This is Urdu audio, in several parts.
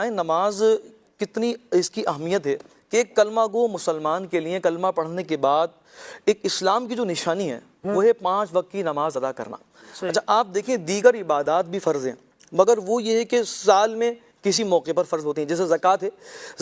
نماز کتنی اس کی اہمیت ہے کہ ایک کلمہ گو مسلمان کے لیے کلمہ پڑھنے کے بعد ایک اسلام کی جو نشانی ہے وہ ہے 5 وقت کی نماز ادا کرنا۔ اچھا آپ دیکھیں دیگر عبادات بھی فرض ہیں، مگر وہ یہ ہے کہ سال میں کسی موقع پر فرض ہوتی ہیں، جیسے زکوٰۃ ہے،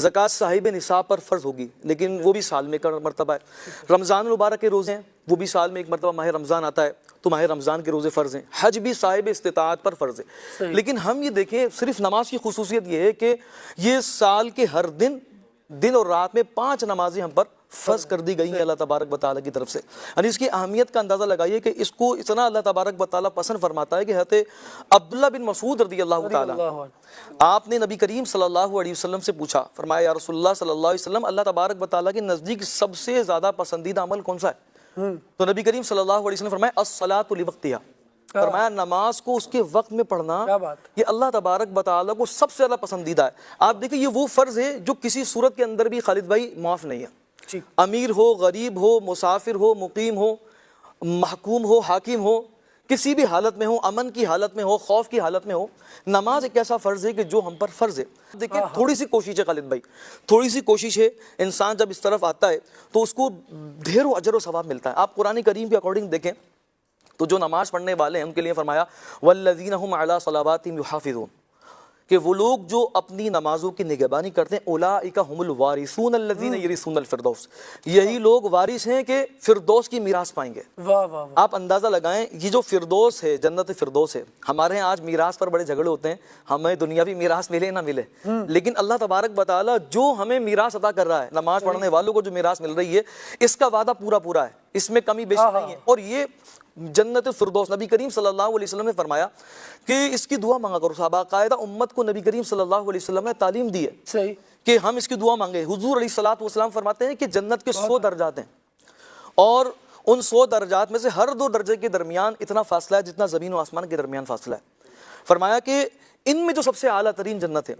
زکوٰۃ صاحب نصاب پر فرض ہوگی لیکن وہ بھی سال میں ایک مرتبہ ہے۔ رمضان المبارک کے روزے ہیں وہ بھی سال میں ایک مرتبہ ماہ رمضان آتا ہے تو ماہ رمضان کے روزے فرض ہیں۔ حج بھی صاحب استطاعت پر فرض ہے۔ لیکن ہم یہ دیکھیں صرف نماز کی خصوصیت یہ ہے کہ یہ سال کے ہر دن اور رات میں 5 نمازیں ہم پر فرض کر دی گئی ہیں اللہ تبارک و تعالیٰ کی طرف سے۔ یعنی اس کی اہمیت کا اندازہ لگائیے کہ اس کو اتنا اللہ تبارک و تعالیٰ پسند فرماتا ہے کہ حضرت عبداللہ بن مسعود رضی اللہ تعالیٰ آپ نے نبی کریم صلی اللہ علیہ وسلم سے پوچھا، فرمایا یا رسول اللہ صلی اللہ علیہ وسلم اللہ تبارک و تعالیٰ کے نزدیک سب سے زیادہ پسندیدہ عمل کون سا ہے؟ تو نبی کریم صلی اللہ علیہ وسلم فرمایا الصلاۃ لوقتہا، فرمایا نماز کو اس کے وقت میں پڑھنا یہ اللہ تبارک و تعالیٰ کو سب سے زیادہ پسندیدہ ہے۔ آپ دیکھیں یہ وہ فرض ہے جو کسی صورت کے اندر بھی خالد بھائی معاف نہیں ہے۔ امیر ہو، غریب ہو، مسافر ہو، مقیم ہو، محکوم ہو، حاکم ہو، کسی بھی حالت میں ہو، امن کی حالت میں ہو، خوف کی حالت میں ہو، نماز ایک ایسا فرض ہے کہ جو ہم پر فرض ہے۔ دیکھیں تھوڑی سی کوشش ہے خالد بھائی، تھوڑی سی کوشش ہے، انسان جب اس طرف آتا ہے تو اس کو ڈھیروں اجر و ثواب ملتا ہے۔ آپ قرآن کریم کے اکارڈنگ دیکھیں تو جو نماز پڑھنے والے ہیں ان کے لیے فرمایا والذین هم علی صلواتہم یحافظون، کہ وہ لوگ جو اپنی نمازوں کی نگہبانی کرتے ہیں اولئک هم الوارثون الذین یرثون الفردوس، یہی لوگ وارث ہیں کہ فردوس کی میراث پائیں گے۔ آپ اندازہ لگائیں یہ جو فردوس ہے، جنت فردوس ہے، ہمارے ہیں آج میراث پر بڑے جھگڑے ہوتے ہیں، ہمیں دنیاوی میراث ملے نہ ملے، لیکن اللہ تبارک و تعالیٰ جو ہمیں میراث عطا کر رہا ہے، نماز پڑھنے والوں کو جو میراث مل رہی ہے اس کا وعدہ پورا ہے، اس میں کمی بیشی نہیں ہے۔ اور یہ جنت فردوس نبی کریم صلی اللہ علیہ وسلم نے فرمایا کہ اس کی دعا مانگا کرو۔ صحابہ قاعدہ امت کو نبی کریم صلی اللہ علیہ وسلم نے تعلیم دی ہے کہ ہم اس کی دعا مانگیں۔ حضور علیہ الصلوۃ والسلام فرماتے ہیں کہ جنت کے 100 درجات ہیں اور ان 100 درجات میں سے ہر 2 درجے کے درمیان اتنا فاصلہ ہے جتنا زمین و آسمان کے درمیان فاصلہ ہے۔ فرمایا کہ ان میں جو سب سے اعلیٰ ترین جنت ہے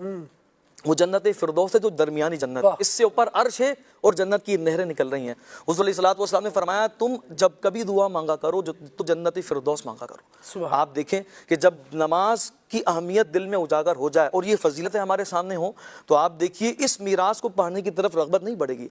وہ جنت فردوس ہے، جو درمیانی جنت ہے، اس سے اوپر عرش ہے اور جنت کی نہریں نکل رہی ہیں۔ حضور علیہ الصلوۃ والسلام نے فرمایا تم جب کبھی دعا مانگا کرو تو جنت فردوس مانگا کرو۔ آپ دیکھیں کہ جب نماز کی اہمیت دل میں اجاگر ہو جائے اور یہ فضیلتیں ہمارے سامنے ہوں تو آپ دیکھیے اس میراث کو پانے کی طرف رغبت نہیں بڑھے گی۔